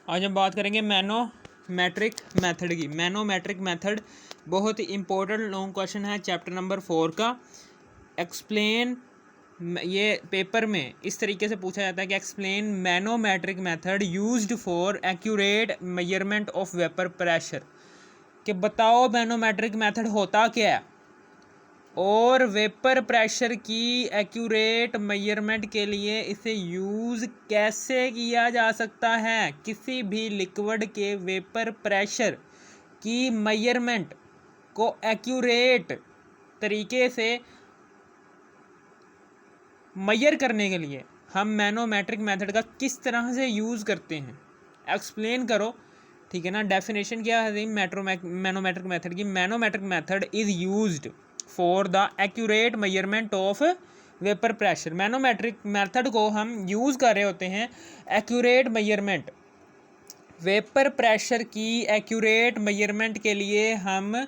आज हम बात करेंगे मैनोमेट्रिक मेथड की। मैनोमेट्रिक मेथड बहुत ही इंपॉर्टेंट लॉन्ग क्वेश्चन है चैप्टर नंबर 4 का। एक्सप्लेन, ये पेपर में इस तरीके से पूछा जाता है कि explain manometric method used for accurate measurement of vapour pressure, कि बताओ मैनोमेट्रिक मेथड होता क्या है और वेपर प्रेशर की एक्यूरेट मेजरमेंट के लिए इसे यूज़ कैसे किया जा सकता है। किसी भी लिक्विड के वेपर प्रेशर की मेजरमेंट को एक्यूरेट तरीके से मेजर करने के लिए हम मैनोमेट्रिक मेथड का किस तरह से यूज़ करते हैं, एक्सप्लेन करो। ठीक है ना। डेफिनेशन क्या है मैनोमेट्रिक मेथड की? Manometric method is used for the accurate measurement of vapour pressure. Manometric method को हम यूज़ कर रहे होते हैं एक्यूरेट मेजरमेंट, वेपर प्रेशर की एक्यूरेट मेजरमेंट के लिए हम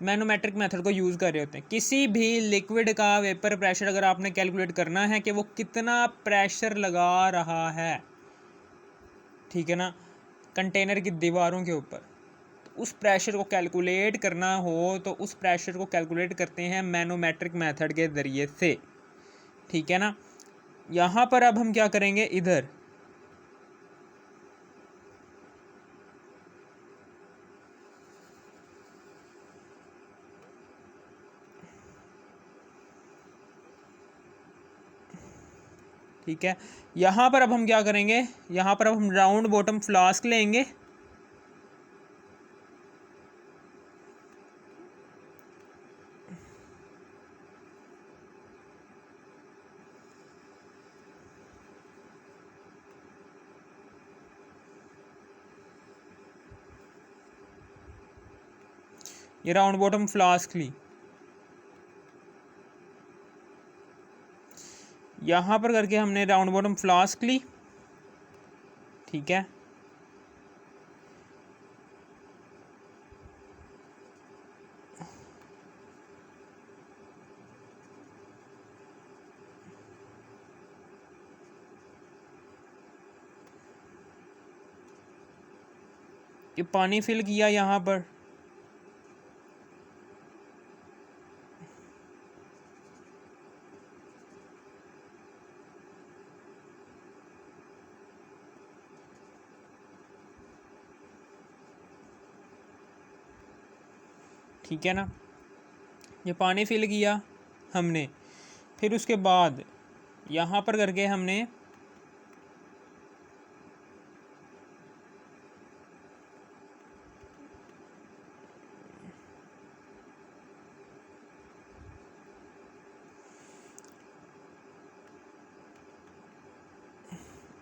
मैनोमेट्रिक मेथड को यूज़ कर रहे होते हैं। किसी भी लिक्विड का वेपर प्रेशर अगर आपने कैलकुलेट करना है कि वो कितना प्रेशर लगा रहा है, ठीक है ना, कंटेनर की दीवारों के ऊपर, तो उस प्रेशर को कैलकुलेट करना हो तो उस प्रेशर को कैलकुलेट करते हैं मैनोमेट्रिक मेथड के ज़रिए से। ठीक है ना। यहाँ पर अब हम क्या करेंगे, इधर ठीक है, यहाँ पर अब हम क्या करेंगे, यहाँ पर अब हम राउंड बॉटम फ्लास्क लेंगे। ये राउंड बॉटम फ्लास्क ली, यहाँ पर करके हमने राउंड बॉटम फ्लास्क ली। ठीक है, ये पानी फिल किया यहाँ पर। ठीक है ना, ये पानी फिल किया हमने। फिर उसके बाद यहाँ पर करके हमने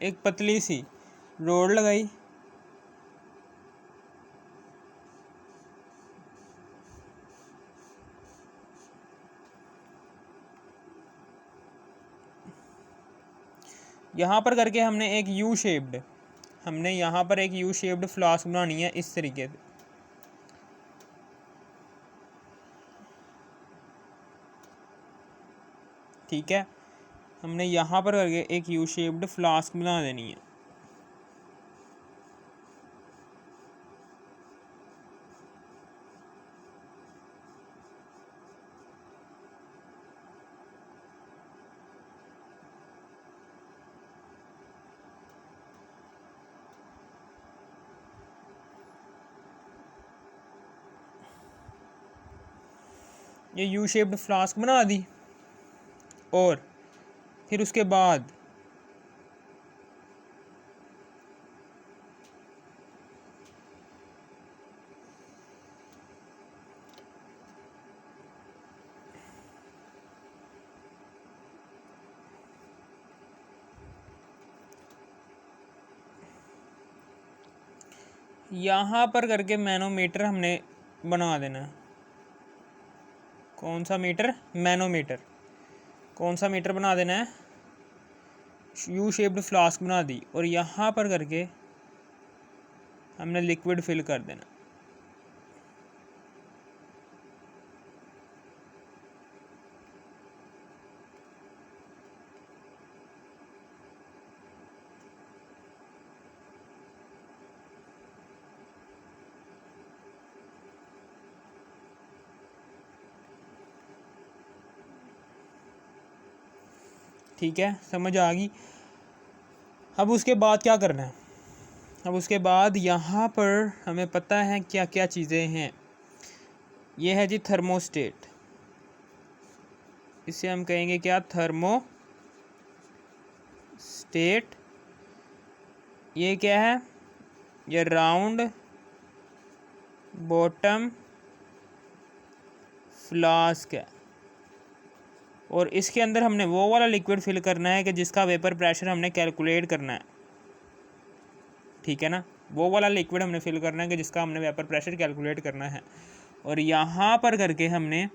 एक पतली सी रोड लगाई। यहाँ पर करके हमने एक यू शेप्ड फ्लास्क बनानी है इस तरीके से। ठीक है, हमने यहाँ पर करके एक यू शेप्ड फ्लास्क बना देनी है। ये यू शेप्ड फ्लास्क बना दी और फिर उसके बाद यहाँ पर करके मैनोमीटर हमने बना देना है। कौन सा मीटर? मैनोमीटर। कौन सा मीटर बना देना है? यू शेप्ड फ्लास्क बना दी और यहाँ पर करके हमने लिक्विड फिल कर देना। ठीक है, समझ आ गई। अब उसके बाद क्या करना है, अब उसके बाद यहाँ पर हमें पता है क्या क्या चीज़ें हैं। ये है जी थर्मोस्टेट, इसे हम कहेंगे क्या, थर्मोस्टेट। ये क्या है, ये राउंड बॉटम फ्लास्क है, और इसके अंदर हमने वो वाला लिक्विड फिल करना है कि जिसका वेपर प्रेशर हमने कैलकुलेट करना है, ठीक है ना। वो वाला लिक्विड हमने फिल करना है कि जिसका हमने वेपर प्रेशर कैलकुलेट करना है। और यहाँ पर करके हमने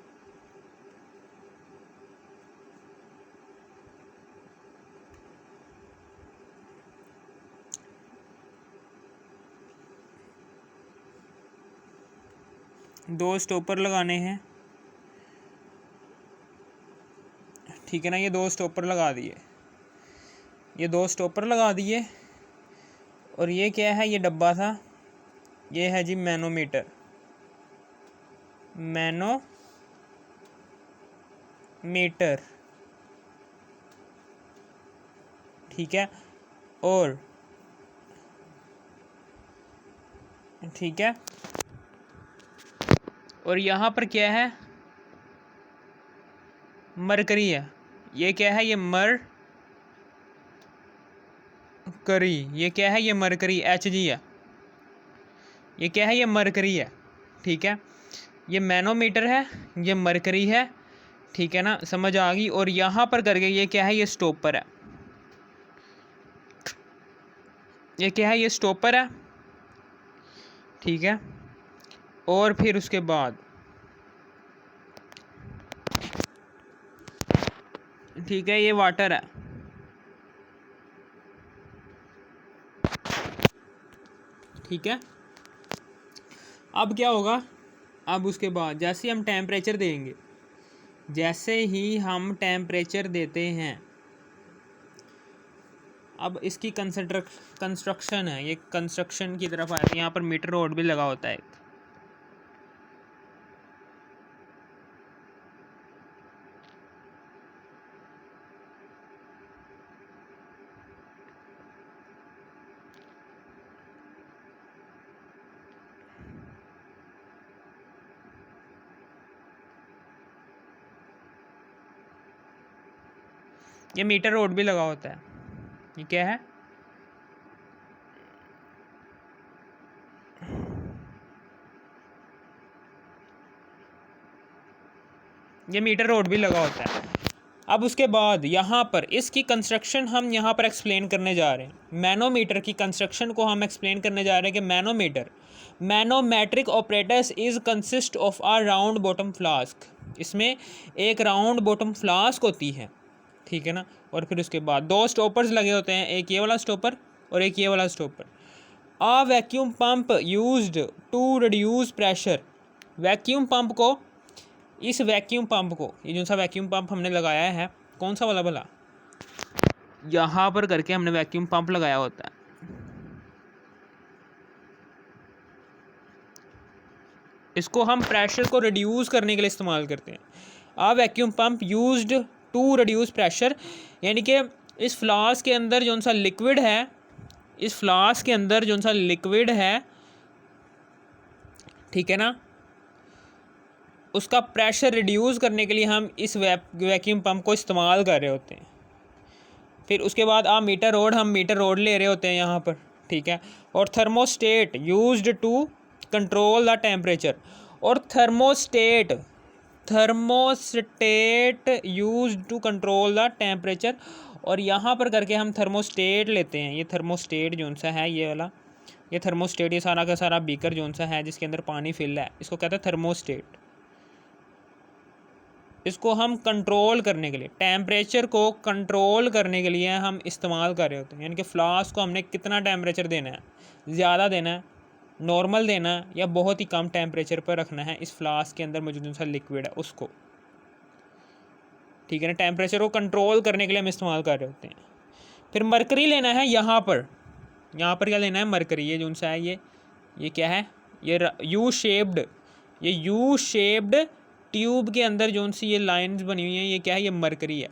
दो स्टॉपर लगाने हैं, ठीक है ना। ये दो स्टॉपर लगा दिए, ये दो स्टॉपर लगा दिए। और ये क्या है, ये डब्बा था, ये है जी मैनोमीटर, मैनोमीटर, ठीक है। और ठीक है, और यहाँ पर क्या है, मरकरी है। ये क्या है, ये मरकरी, ये क्या है, ये मरकरी Hg है। ये क्या है, ये मरकरी है, ठीक है। ये मैनोमीटर है, ये मरकरी है, ठीक है ना, समझ आ गई। और यहाँ पर करके ये क्या है, ये स्टॉपर है, ये क्या है, ये स्टॉपर है, ठीक है। और फिर उसके बाद ठीक है, ये वाटर है, ठीक है। अब क्या होगा, अब उसके बाद जैसे हम टेम्परेचर देंगे, जैसे ही हम टेम्परेचर देते हैं, अब इसकी कंस्ट्रक्शन है, ये कंस्ट्रक्शन की तरफ आए। यहाँ पर मीटर रोड भी लगा होता है एक, ये मीटर रोड भी लगा होता है। ये क्या है, ये मीटर रोड भी लगा होता है। अब उसके बाद यहाँ पर इसकी कंस्ट्रक्शन हम यहाँ पर एक्सप्लेन करने जा रहे हैं। मैनोमीटर की कंस्ट्रक्शन को हम एक्सप्लेन करने जा रहे हैं कि manometer, manometric operators is consist of a round bottom flask. इसमें एक राउंड बॉटम फ्लास्क होती है, ठीक है ना। और फिर उसके बाद दो स्टॉपर्स लगे होते हैं, एक ये वाला स्टॉपर और एक ये वाला stopper. A vacuum pump used to reduce pressure. Vacuum pump को, इस वैक्यूम पंप को, ये जो सा वैक्यूम पंप हमने लगाया है, कौन सा वाला भला, यहाँ पर करके हमने वैक्यूम पंप लगाया होता है। इसको हम प्रेशर को रिड्यूस करने के लिए इस्तेमाल करते हैं। A vacuum pump used to reduce pressure, यानी कि इस फ्लास्क के अंदर जो सा लिक्विड है, इस फ्लास्क के अंदर जो सा लिक्विड है, ठीक है ना, उसका प्रेशर रिड्यूस करने के लिए हम इस वैक्यूम पंप को इस्तेमाल कर रहे होते हैं। फिर उसके बाद मीटर रोड, हम मीटर रोड ले रहे होते हैं यहाँ पर, ठीक है। और thermostat used to control the temperature, और thermostat used to control the temperature. और यहाँ पर करके हम थर्मोस्टेट लेते हैं। ये थर्मोस्टेट जो सा है, ये वाला, ये थर्मोस्टेट, ये सारा का सारा बीकर जो सा है जिसके अंदर पानी फिल है, इसको कहते हैं थर्मोस्टेट। इसको हम कंट्रोल करने के लिए, टेम्परेचर को कंट्रोल करने के लिए हम इस्तेमाल कर रहे होते हैं। यानी कि फ्लास्क को हमने कितना टेम्परेचर देना है, ज़्यादा देना है, नॉर्मल देना है, या बहुत ही कम टेम्परेचर पर रखना है इस फ्लास्क के अंदर मौजूद सा लिक्विड है उसको, ठीक है ना। टेम्परेचर को कंट्रोल करने के लिए हम इस्तेमाल कर रहे होते हैं। फिर मरकरी लेना है यहाँ पर क्या लेना है, मरकरी। ये जो सा है, ये क्या है, ये यू शेप्ड ट्यूब के अंदर जो सी ये लाइंस बनी हुई हैं, ये क्या है, ये मरकरी है,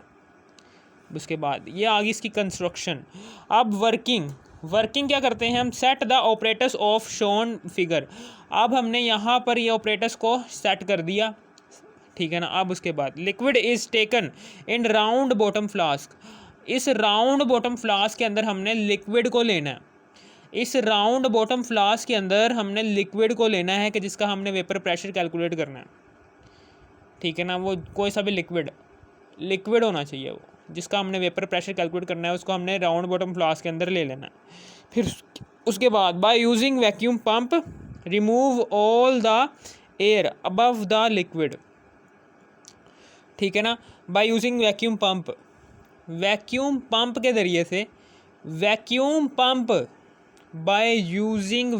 उसके बाद ये आ गई इसकी कंस्ट्रक्शन। अब वर्किंग क्या करते हैं हम, set the operators of shown figure. अब हमने यहाँ पर ये ऑपरेटर्स को सेट कर दिया, ठीक है ना। अब उसके बाद liquid is taken in round bottom flask. इस राउंड बॉटम फ्लास्क के अंदर हमने लिक्विड को लेना है। इस राउंड बॉटम फ्लास्क के अंदर हमने लिक्विड को लेना है कि जिसका हमने वेपर प्रेशर कैलकुलेट करना है, ठीक है ना। वो कोई सा भी लिक्विड होना चाहिए, वो जिसका हमने वेपर प्रेशर कैलकुलेट करना है उसको हमने राउंड बॉटम फ्लास्क के अंदर ले लेना है। फिर उसके बाद by using vacuum pump remove all the air above the liquid, ठीक है ना। बाय यूजिंग वैक्यूम पंप के ज़रिए से बाय यूजिंग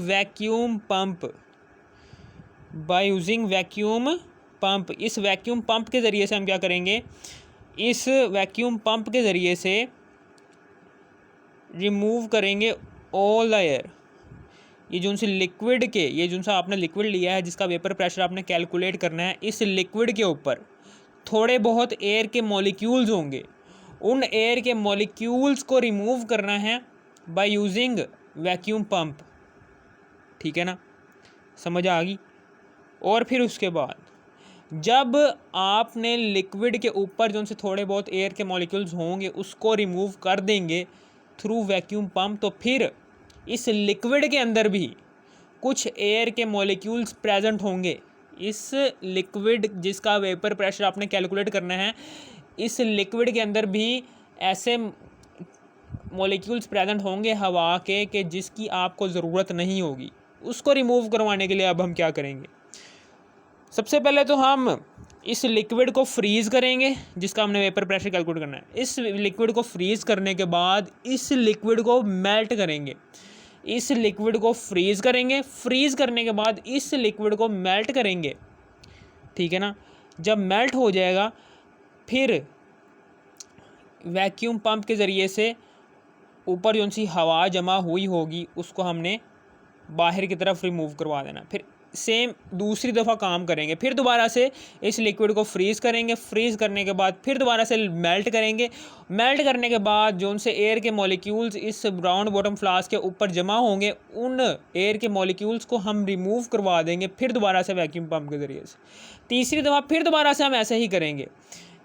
वैक्यूम पंप इस वैक्यूम पंप के ज़रिए से हम क्या करेंगे, इस वैक्यूम पंप के ज़रिए से रिमूव करेंगे ऑल द एयर। ये जो उनसे लिक्विड के, ये जो सा आपने लिक्विड लिया है जिसका वेपर प्रेशर आपने कैलकुलेट करना है, इस लिक्विड के ऊपर थोड़े बहुत एयर के मॉलिक्यूल्स होंगे, उन एयर के मॉलिक्यूल्स को रिमूव करना है बाय यूजिंग वैक्यूम पंप, ठीक है ना, समझ आ गई। और फिर उसके बाद जब आपने लिक्विड के ऊपर जो उनसे थोड़े बहुत एयर के मॉलिक्यूल्स होंगे उसको रिमूव कर देंगे थ्रू वैक्यूम पंप, तो फिर इस लिक्विड के अंदर भी कुछ एयर के मॉलिक्यूल्स प्रेजेंट होंगे। इस लिक्विड जिसका वेपर प्रेशर आपने कैलकुलेट करना है, इस लिक्विड के अंदर भी ऐसे मॉलिक्यूल्स प्रेजेंट होंगे हवा के जिसकी आपको ज़रूरत नहीं होगी। उसको रिमूव करवाने के लिए अब हम क्या करेंगे, सबसे पहले तो हम इस लिक्विड को फ्रीज़ करेंगे जिसका हमने वेपर प्रेशर कैलकुलेट करना है। इस लिक्विड को फ्रीज़ करने के बाद इस लिक्विड को मेल्ट करेंगे, इस लिक्विड को फ्रीज़ करने के बाद इस लिक्विड को मेल्ट करेंगे, ठीक है ना। जब मेल्ट हो जाएगा फिर वैक्यूम पंप के ज़रिए से ऊपर जो सी हवा जमा हुई होगी उसको हमने बाहर की तरफ रिमूव करवा देना। फिर सेम दूसरी दफ़ा काम करेंगे, फिर दोबारा से इस लिक्विड को फ्रीज़ करेंगे, फ्रीज़ करने के बाद फिर दोबारा से मेल्ट करेंगे। मेल्ट करने के बाद जो उनसे एयर के मॉलिक्यूल्स इस राउंड बॉटम फ्लास्क के ऊपर जमा होंगे, उन एयर के मॉलिक्यूल्स को हम रिमूव करवा देंगे फिर दोबारा से वैक्यूम पंप के ज़रिए से। तीसरी दफ़ा फिर दोबारा से हम ऐसे ही करेंगे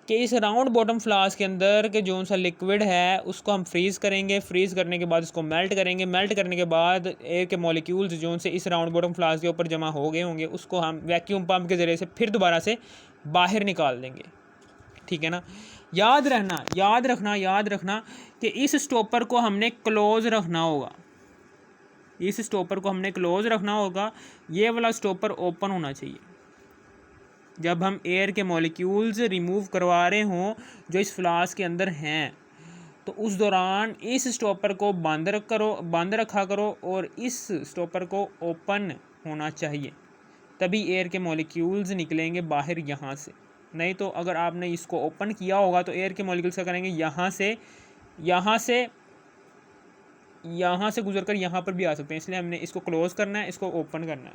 कि इस राउंड बॉटम फ्लास्क के अंदर के जो सा लिक्विड है उसको हम फ्रीज़ करेंगे, फ्रीज़ करने के बाद उसको मेल्ट करेंगे, मेल्ट करने के बाद एयर के मॉलिक्यूल्स जो से इस राउंड बॉटम फ्लास्क के ऊपर जमा हो गए होंगे उसको हम वैक्यूम पंप के ज़रिए से फिर दोबारा से बाहर निकाल देंगे, ठीक है ना। याद रखना कि इस स्टॉपर को हमने क्लोज रखना होगा, ये वाला स्टॉपर ओपन होना चाहिए। जब हम एयर के मॉलिक्यूल्स रिमूव करवा रहे हों जो इस फ्लास्क के अंदर हैं, तो उस दौरान इस स्टॉपर को बंद रखा करो और इस स्टॉपर को ओपन होना चाहिए, तभी एयर के मॉलिक्यूल्स निकलेंगे बाहर यहाँ से। नहीं तो अगर आपने इसको ओपन किया होगा तो एयर के मॉलिक्यूल्स क्या करेंगे, यहाँ से गुजर कर यहाँ पर भी आ सकते हैं, इसलिए हमने इसको क्लोज़ करना है, इसको ओपन करना है।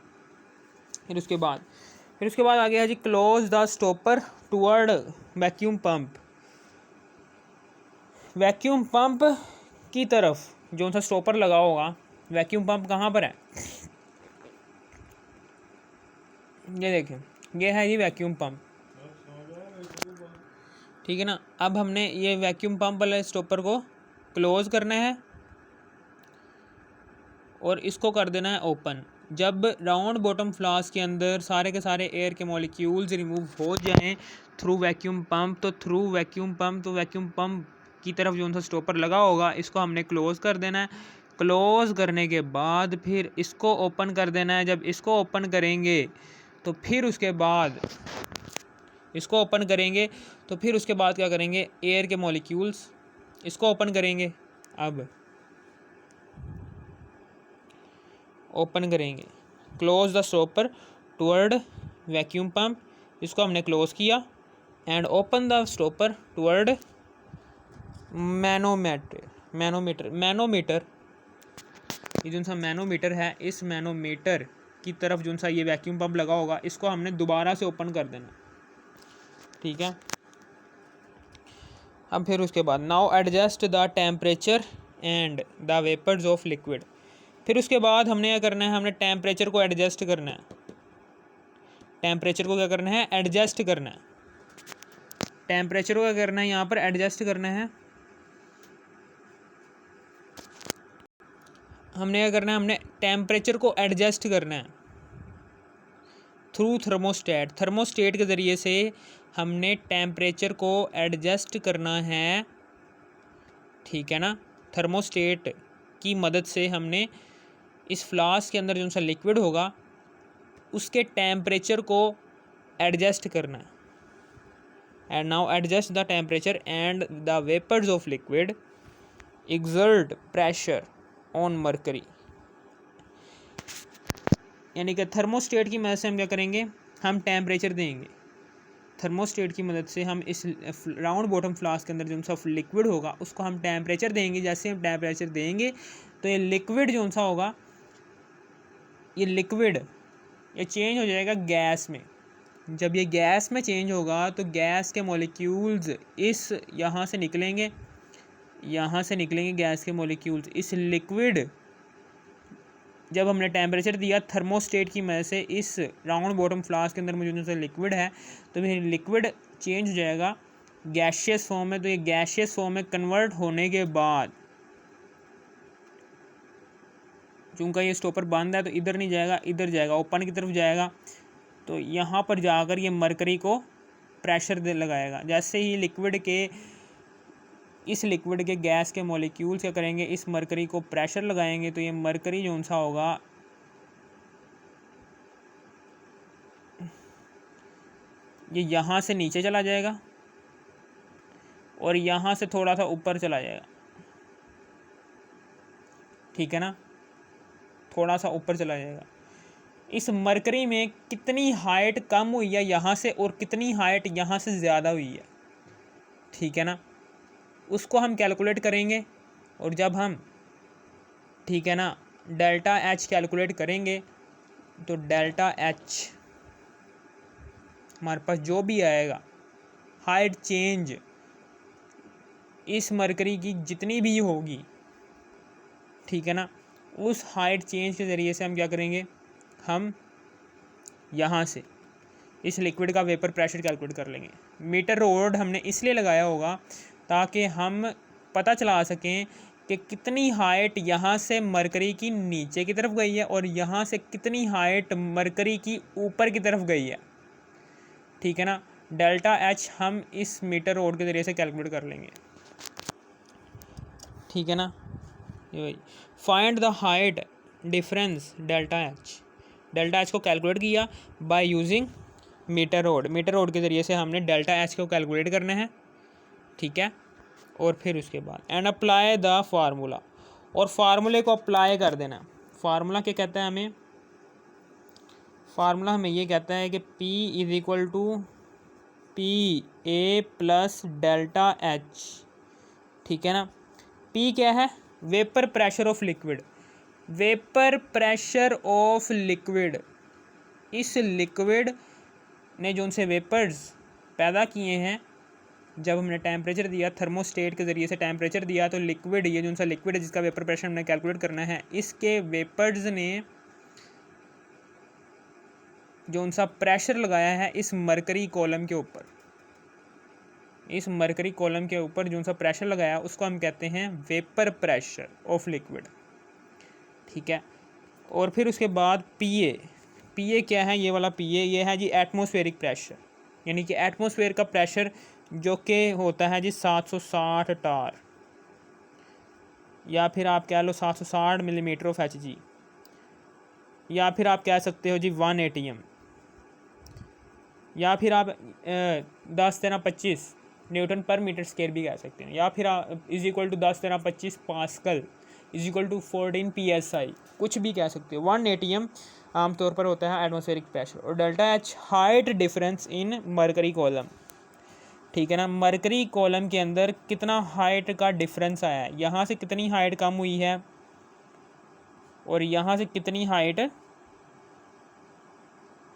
फिर उसके बाद आ गया है जी close the stopper toward vacuum pump की तरफ जो सा स्टॉपर लगा होगा। वैक्यूम पंप कहाँ पर है, ये देखें, ये है ये वैक्यूम पंप, ठीक है ना। अब हमने ये वैक्यूम पंप वाले स्टॉपर को क्लोज करना है और इसको कर देना है ओपन। जब राउंड बॉटम फ्लास्क के अंदर सारे के सारे एयर के मॉलिक्यूल्स रिमूव हो जाएं थ्रू वैक्यूम पंप, तो वैक्यूम पंप की तरफ जो सा स्टॉपर लगा होगा इसको हमने क्लोज़ कर देना है। क्लोज़ करने के बाद फिर इसको ओपन कर देना है। जब इसको ओपन करेंगे तो फिर उसके बाद क्या करेंगे, एयर के मॉलिक्यूल्स इसको ओपन करेंगे। अब ओपन करेंगे, close the stopper toward vacuum pump, इसको हमने क्लोज़ किया and open the stopper toward manometer. ये जो सा मैनोमीटर है, इस मैनोमीटर की तरफ जो सा ये वैक्यूम पंप लगा होगा इसको हमने दोबारा से ओपन कर देना, ठीक है। अब फिर उसके बाद now adjust the temperature and the vapours of liquid. फिर उसके बाद हमने क्या करना है, हमने टेम्परेचर को एडजस्ट करना है। टेम्परेचर को क्या करना है, एडजस्ट करना है। टेम्परेचर को क्या करना है, यहाँ पर एडजस्ट करना है। हमने क्या करना है, हमने टेम्परेचर को एडजस्ट करना है थ्रू थर्मोस्टेट। थर्मोस्टेट के ज़रिए से हमने टेम्परेचर को एडजस्ट करना है, ठीक है ना। थर्मोस्टेट की मदद से हमने इस फ्लास्क के अंदर जो सा लिक्विड होगा उसके टेम्परेचर को एडजस्ट करना है। And now adjust the temperature and the vapours of liquid exert pressure on mercury. यानी कि थर्मोस्टेट की मदद से हम क्या करेंगे, हम टेम्परेचर देंगे। थर्मोस्टेट की मदद से हम इस राउंड बॉटम फ्लास्क के अंदर जो सा लिक्विड होगा उसको हम टेम्परेचर देंगे। जैसे हम टेम्परेचर देंगे तो ये लिक्विड जो सा होगा, ये लिक्विड ये चेंज हो जाएगा गैस में। जब ये गैस में चेंज होगा तो गैस के मॉलिक्यूल्स इस यहाँ से निकलेंगे, यहाँ से निकलेंगे गैस के मॉलिक्यूल्स। इस लिक्विड जब हमने टेम्परेचर दिया थर्मोस्टेट की मदद से इस राउंड बॉटम फ्लास्क के अंदर मौजूद जो लिक्विड है, तो फिर लिक्विड चेंज हो जाएगा गैशियस फॉर्म में। तो ये गैशियस फॉर्म में कन्वर्ट होने के बाद, चूँकि ये स्टॉपर बंद है तो इधर नहीं जाएगा, इधर जाएगा, ओपन की तरफ जाएगा। तो यहाँ पर जाकर ये मरकरी को प्रेशर दे लगाएगा। जैसे ही लिक्विड के इस लिक्विड के गैस के मॉलिक्यूल्स क्या करेंगे, इस मरकरी को प्रेशर लगाएंगे तो ये मरकरी जो सा होगा ये यहाँ से नीचे चला जाएगा और यहाँ से थोड़ा सा ऊपर चला जाएगा, ठीक है ना, थोड़ा सा ऊपर चला जाएगा। इस मरकरी में कितनी हाइट कम हुई है यहाँ से और कितनी हाइट यहाँ से ज़्यादा हुई है, ठीक है ना, उसको हम कैलकुलेट करेंगे। और जब हम, ठीक है ना, डेल्टा एच कैलकुलेट करेंगे तो डेल्टा एच हमारे पास जो भी आएगा, हाइट चेंज इस मरकरी की जितनी भी होगी, ठीक है ना, उस हाइट चेंज के ज़रिए से हम क्या करेंगे, हम यहाँ से इस लिक्विड का वेपर प्रेशर कैलकुलेट कर लेंगे। मीटर रोड हमने इसलिए लगाया होगा ताकि हम पता चला सकें कि कितनी हाइट यहाँ से मरकरी की नीचे की तरफ गई है और यहाँ से कितनी हाइट मरकरी की ऊपर की तरफ गई है, ठीक है ना। डेल्टा एच हम इस मीटर रोड के ज़रिए से कैलकुलेट कर लेंगे, ठीक है ना। Find the height difference delta H. Delta H को कैलकुलेट किया by using metre rod. Metre rod के ज़रिए से हमने डेल्टा एच को कैलकुलेट करना है, ठीक है। और फिर उसके बाद एंड अप्लाई द फार्मूला, और फार्मूले को अप्लाई कर देना। फार्मूला क्या कहता है हमें, फार्मूला हमें ये कहता है कि P is equal to P A plus delta H, ठीक है ना। P क्या है, vapour pressure of liquid. Vapour pressure of liquid, इस लिक्विड ने जो उनसे वेपर्स पैदा किए हैं, जब हमने टेम्परेचर दिया थर्मोस्टेट के ज़रिए से टेम्परेचर दिया तो लिक्विड, ये जो उनसा लिक्विड है जिसका वेपर प्रेशर हमने कैलकुलेट करना है, इसके वेपर्स ने जो उनसा प्रेशर लगाया है इस मरकरी कॉलम के ऊपर, इस मरकरी कॉलम के ऊपर जो उनसा प्रेशर लगाया उसको हम कहते हैं वेपर प्रेशर ऑफ लिक्विड, ठीक है। और फिर उसके बाद पी ए क्या है, ये वाला पी ए ये है जी एटमॉस्फेरिक प्रेशर, यानी कि एटमॉस्फेयर का प्रेशर जो कि होता है जी 760 टार, या फिर आप कह लो 760 मिलीमीटर ऑफ एच जी, या फिर आप कह सकते हो जी 1 ATM, या फिर आप 10⁻⁵ न्यूटन पर मीटर स्क्वायर भी कह सकते हैं, या फिर is equal to 10⁻⁵ pascal is equal to 14 PSI, कुछ भी कह सकते हो। 1 ATM आमतौर पर होता है एटमॉस्फेरिक प्रेशर। और delta H height difference in mercury column, ठीक है ना। मरकरी कॉलम के अंदर कितना हाइट का डिफरेंस आया है, यहाँ से कितनी हाइट कम हुई है और यहाँ से कितनी हाइट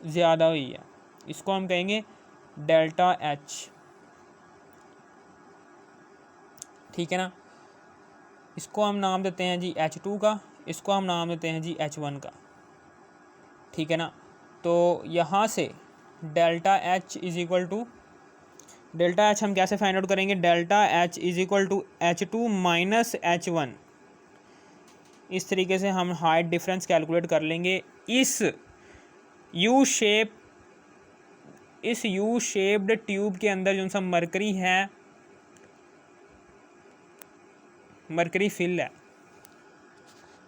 ज़्यादा हुई है, इसको हम कहेंगे डेल्टा एच, ठीक है ना। इसको हम नाम देते हैं जी H2 का, इसको हम नाम देते हैं जी H1 का, ठीक है ना। तो यहाँ से delta H is equal to, delta H हम कैसे फाइंड आउट करेंगे, delta H is equal to H2 minus H1। इस तरीके से हम हाइट डिफरेंस कैलकुलेट कर लेंगे। इस यू शेप्ड ट्यूब के अंदर जो सा मरकरी है, मरकरी फिल है,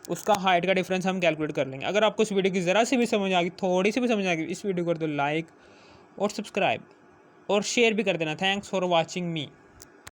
उसका हाइट का डिफरेंस हम कैलकुलेट कर लेंगे। अगर आपको इस वीडियो की ज़रा सी भी समझ आ गई, थोड़ी सी भी समझ आ गई, इस वीडियो को कर दो लाइक और सब्सक्राइब और शेयर भी कर देना। Thanks for watching me.